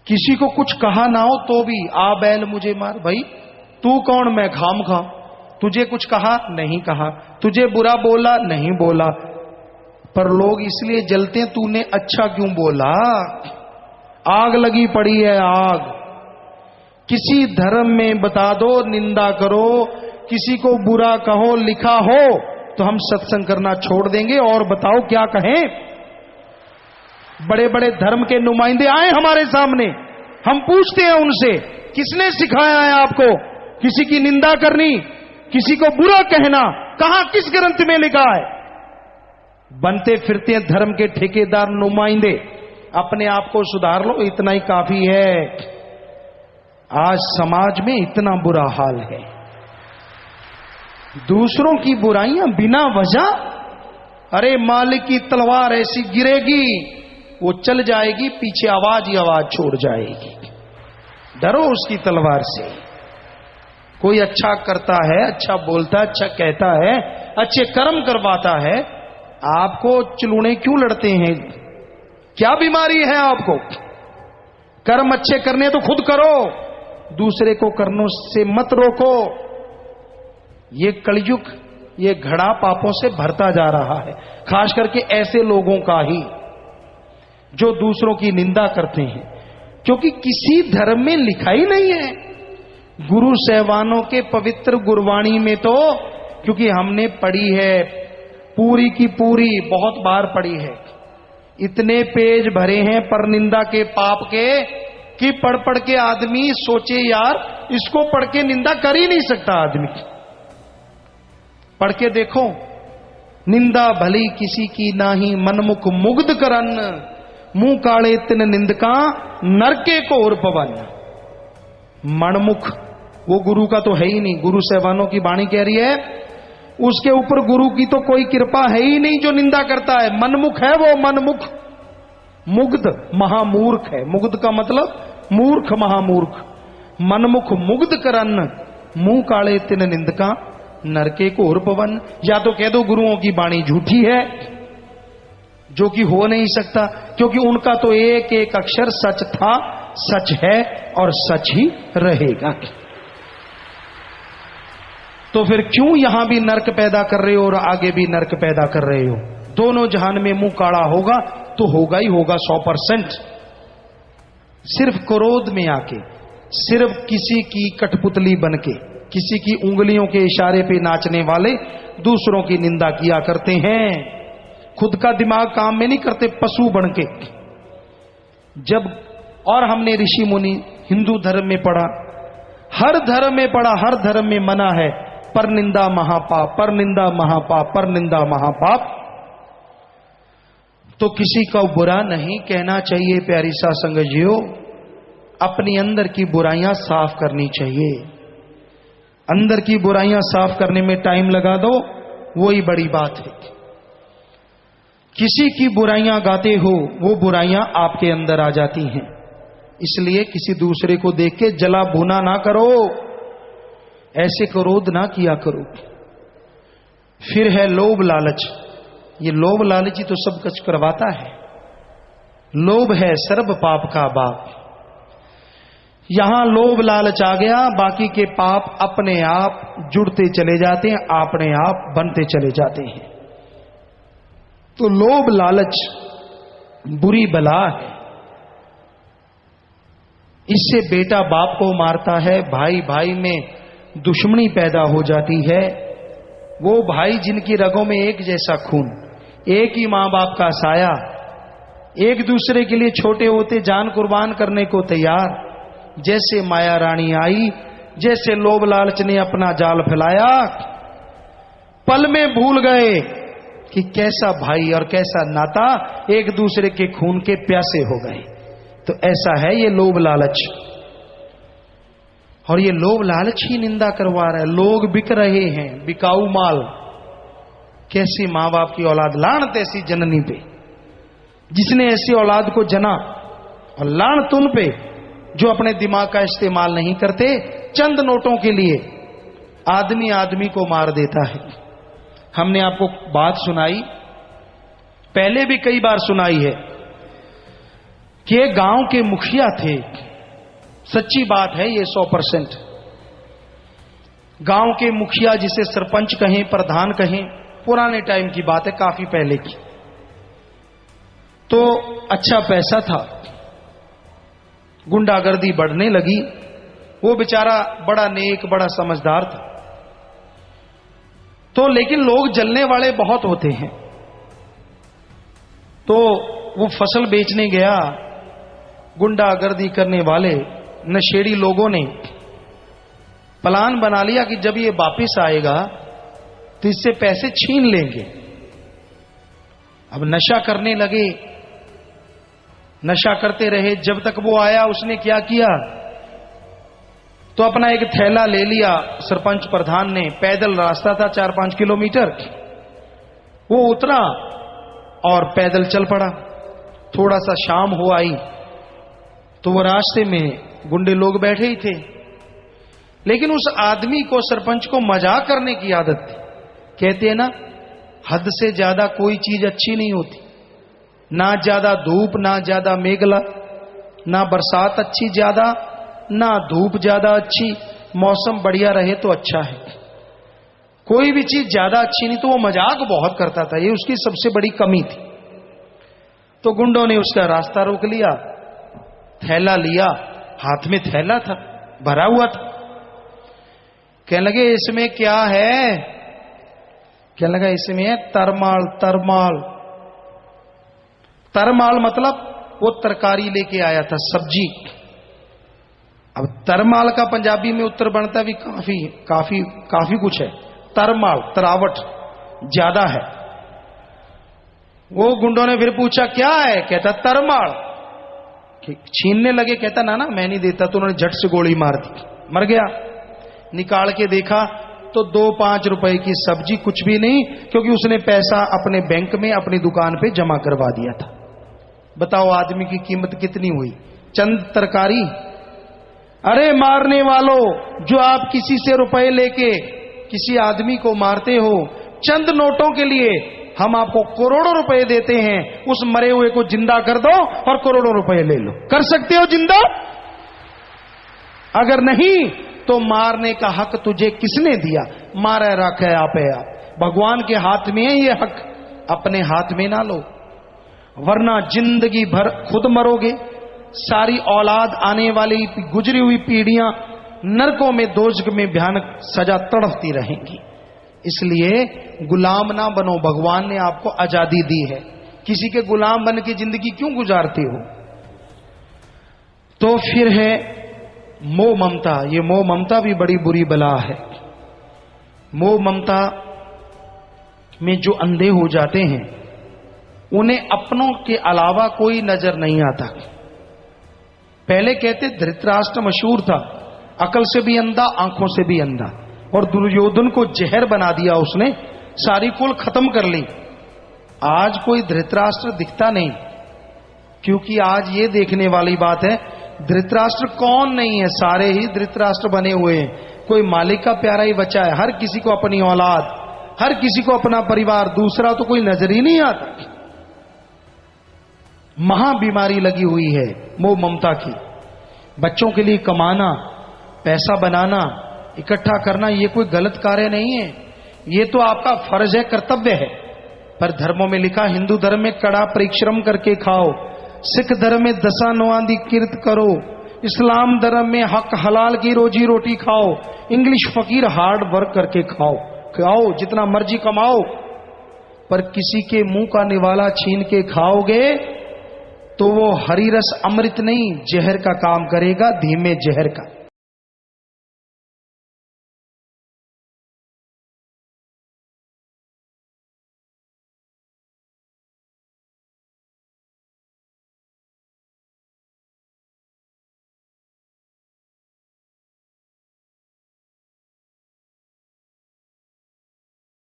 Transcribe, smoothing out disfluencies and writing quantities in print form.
किसी को कुछ कहा ना हो तो भी आ बैल मुझे मार। भाई तू कौन, मैं खाम खा, तुझे कुछ कहा नहीं कहा, तुझे बुरा बोला नहीं बोला, पर लोग इसलिए जलते हैं तूने अच्छा क्यों बोला। आग लगी पड़ी है आग। किसी धर्म में बता दो निंदा करो, किसी को बुरा कहो लिखा हो तो हम सत्संग करना छोड़ देंगे और बताओ क्या कहें। बड़े बड़े धर्म के नुमाइंदे आए हमारे सामने, हम पूछते हैं उनसे किसने सिखाया है आपको किसी की निंदा करनी, किसी को बुरा कहना, कहां किस ग्रंथ में लिखा है। बनते फिरते हैं धर्म के ठेकेदार नुमाइंदे। अपने आप को सुधार लो, इतना ही काफी है। आज समाज में इतना बुरा हाल है, दूसरों की बुराइयां बिना वजह। अरे मालिक की तलवार ऐसी गिरेगी वो चल जाएगी, पीछे आवाज ही आवाज छोड़ जाएगी। डरो उसकी तलवार से। कोई अच्छा करता है, अच्छा बोलता है, अच्छा कहता है, अच्छे कर्म करवाता है, आपको चलूने क्यों लड़ते हैं? क्या बीमारी है आपको? कर्म अच्छे करने तो खुद करो, दूसरे को करने से मत रोको। ये कलयुग, ये घड़ा पापों से भरता जा रहा है, खास करके ऐसे लोगों का ही जो दूसरों की निंदा करते हैं, क्योंकि किसी धर्म में लिखा ही नहीं है। गुरु सहवानों के पवित्र गुरवाणी में तो, क्योंकि हमने पढ़ी है पूरी की पूरी, बहुत बार पढ़ी है, इतने पेज भरे हैं पर निंदा के पाप के कि पढ़ पढ़ के आदमी सोचे यार इसको पढ़ के निंदा कर ही नहीं सकता आदमी। पढ़ के देखो, निंदा भली किसी की नाही मनमुख मुग्ध करन, मुंह काले तिन निंदका नरके को और पवन। मनमुख वो गुरु का तो है ही नहीं, गुरु सहवानों की वाणी कह रही है उसके ऊपर गुरु की तो कोई कृपा है ही नहीं जो निंदा करता है। मनमुख है वो, मनमुख। मुग्ध महामूर्ख है, मुग्ध का मतलब मूर्ख, महामूर्ख। मनमुख मुग्ध करन, मुंह काले तिन निंदका नरके को और पवन। या तो कह दो गुरुओं की वाणी झूठी है, जो कि हो नहीं सकता, क्योंकि उनका तो एक एक अक्षर सच था, सच है और सच ही रहेगा। तो फिर क्यों यहां भी नरक पैदा कर रहे हो और आगे भी नरक पैदा कर रहे हो? दोनों जहान में मुंह काला होगा तो होगा ही होगा 100%। सिर्फ क्रोध में आके, सिर्फ किसी की कठपुतली बनके, किसी की उंगलियों के इशारे पे नाचने वाले दूसरों की निंदा किया करते हैं, खुद का दिमाग काम में नहीं करते, पशु बनके। जब और हमने ऋषि मुनि हिंदू धर्म में पढ़ा, हर धर्म में पढ़ा, हर धर्म में मना है पर निंदा महापाप, पर निंदा महापाप, पर निंदा महापाप। तो किसी का बुरा नहीं कहना चाहिए प्यारी सा संगजियो, अपनी अंदर की बुराइयां साफ करनी चाहिए। अंदर की बुराइयां साफ करने में टाइम लगा दो, वही बड़ी बात है। किसी की बुराइयां गाते हो, वो बुराइयां आपके अंदर आ जाती हैं। इसलिए किसी दूसरे को देख के जला भुना ना करो, ऐसे क्रोध ना किया करो। फिर है लोभ लालच। ये लोभ लालच ही तो सब कुछ करवाता है। लोभ है सर्व पाप का बाप। यहां लोभ लालच आ गया, बाकी के पाप अपने आप जुड़ते चले जाते हैं, अपने आप बनते चले जाते हैं। तो लोभ लालच बुरी बला है। इससे बेटा बाप को मारता है, भाई भाई में दुश्मनी पैदा हो जाती है। वो भाई जिनकी रगों में एक जैसा खून, एक ही मां बाप का साया, एक दूसरे के लिए छोटे होते जान कुर्बान करने को तैयार। जैसे माया रानी आई, जैसे लोभ लालच ने अपना जाल फैलाया, पल में भूल गए कि कैसा भाई और कैसा नाता, एक दूसरे के खून के प्यासे हो गए। तो ऐसा है ये लोभ लालच। और ये लोभ लालच ही निंदा करवा रहा है। लोग बिक रहे हैं, बिकाऊ माल। कैसी मां बाप की औलाद, लानत ऐसी जननी पे जिसने ऐसी औलाद को जना, और लानत उन पे जो अपने दिमाग का इस्तेमाल नहीं करते, चंद नोटों के लिए आदमी आदमी को मार देता है। हमने आपको बात सुनाई, पहले भी कई बार सुनाई है कि एक गांव के मुखिया थे, सच्ची बात है ये 100%। गांव के मुखिया, जिसे सरपंच कहें, प्रधान कहें, पुराने टाइम की बात है, काफी पहले की। तो अच्छा पैसा था, गुंडागर्दी बढ़ने लगी। वो बेचारा बड़ा नेक, बड़ा समझदार था। तो लेकिन लोग जलने वाले बहुत होते हैं। तो वो फसल बेचने गया, गुंडागर्दी करने वाले नशेड़ी लोगों ने प्लान बना लिया कि जब ये वापिस आएगा तो इससे पैसे छीन लेंगे। अब नशा करने लगे, नशा करते रहे। जब तक वो आया, उसने क्या किया, तो अपना एक थैला ले लिया सरपंच प्रधान ने। पैदल रास्ता था 4-5 किलोमीटर। वो उतरा और पैदल चल पड़ा। थोड़ा सा शाम हो आई तो वो रास्ते में गुंडे लोग बैठे ही थे। लेकिन उस आदमी को, सरपंच को, मजाक करने की आदत थी। कहते हैं ना, हद से ज्यादा कोई चीज अच्छी नहीं होती। ना ज्यादा धूप, ना ज्यादा मेघला, ना बरसात अच्छी ज्यादा, ना धूप ज्यादा अच्छी। मौसम बढ़िया रहे तो अच्छा है। कोई भी चीज ज्यादा अच्छी नहीं। तो वो मजाक बहुत करता था, ये उसकी सबसे बड़ी कमी थी। तो गुंडों ने उसका रास्ता रोक लिया, थैला लिया, हाथ में थैला था, भरा हुआ था। कहने लगे इसमें क्या है? कहने लगा इसमें है तरमाल। तरमाल, तरमाल मतलब वो तरकारी लेके आया था, सब्जी। अब तरमाल का पंजाबी में उत्तर बनता भी काफी काफी काफी कुछ है। तरमाल, तरावट ज्यादा है। वो गुंडों ने फिर पूछा क्या है? कहता तरमाल। छीनने लगे, कहता ना ना मैं नहीं देता। तो उन्होंने झट से गोली मार दी, मर गया। निकाल के देखा तो 2-5 रुपए की सब्जी, कुछ भी नहीं, क्योंकि उसने पैसा अपने बैंक में, अपनी दुकान पे जमा करवा दिया था। बताओ आदमी की कीमत कितनी हुई? चंद तरकारी। अरे मारने वालों, जो आप किसी से रुपए लेके किसी आदमी को मारते हो, चंद नोटों के लिए हम आपको करोड़ों रुपए देते हैं। उस मरे हुए को जिंदा कर दो और करोड़ों रुपए ले लो। कर सकते हो जिंदा? अगर नहीं तो मारने का हक तुझे किसने दिया? मारे रखे आप। भगवान के हाथ में है ये हक, अपने हाथ में ना लो, वरना जिंदगी भर खुद मरोगे। सारी औलाद, आने वाली गुजरी हुई पीढ़ियां नरकों में, दोजख में भयानक सजा तड़पती रहेंगी। इसलिए गुलाम ना बनो। भगवान ने आपको आजादी दी है, किसी के गुलाम बन के जिंदगी क्यों गुजारते हो? तो फिर है मोह ममता। ये मोह ममता भी बड़ी बुरी बला है। मोह ममता में जो अंधे हो जाते हैं, उन्हें अपनों के अलावा कोई नजर नहीं आता। पहले कहते धृतराष्ट्र मशहूर था, अकल से भी अंधा, आंखों से भी अंधा। और दुर्योधन को जहर बना दिया उसने, सारी कुल खत्म कर ली। आज कोई धृतराष्ट्र दिखता नहीं, क्योंकि आज ये देखने वाली बात है धृतराष्ट्र कौन नहीं है। सारे ही धृतराष्ट्र बने हुए हैं। कोई मालिक का प्यारा ही बचा है। हर किसी को अपनी औलाद, हर किसी को अपना परिवार, दूसरा तो कोई नजर ही नहीं आता। महा बीमारी लगी हुई है मोह ममता की। बच्चों के लिए कमाना, पैसा बनाना, इकट्ठा करना, ये कोई गलत कार्य नहीं है। ये तो आपका फर्ज है, कर्तव्य है। पर धर्मों में लिखा, हिंदू धर्म में कड़ा परिश्रम करके खाओ, सिख धर्म में दशा नवांदी किरत करो, इस्लाम धर्म में हक हलाल की रोजी रोटी खाओ, इंग्लिश फकीर हार्ड वर्क करके खाओ। खाओ जितना मर्जी कमाओ, पर किसी के मुंह का निवाला छीन के खाओगे तो वो हरी रस अमृत नहीं, जहर का काम करेगा, धीमे जहर का।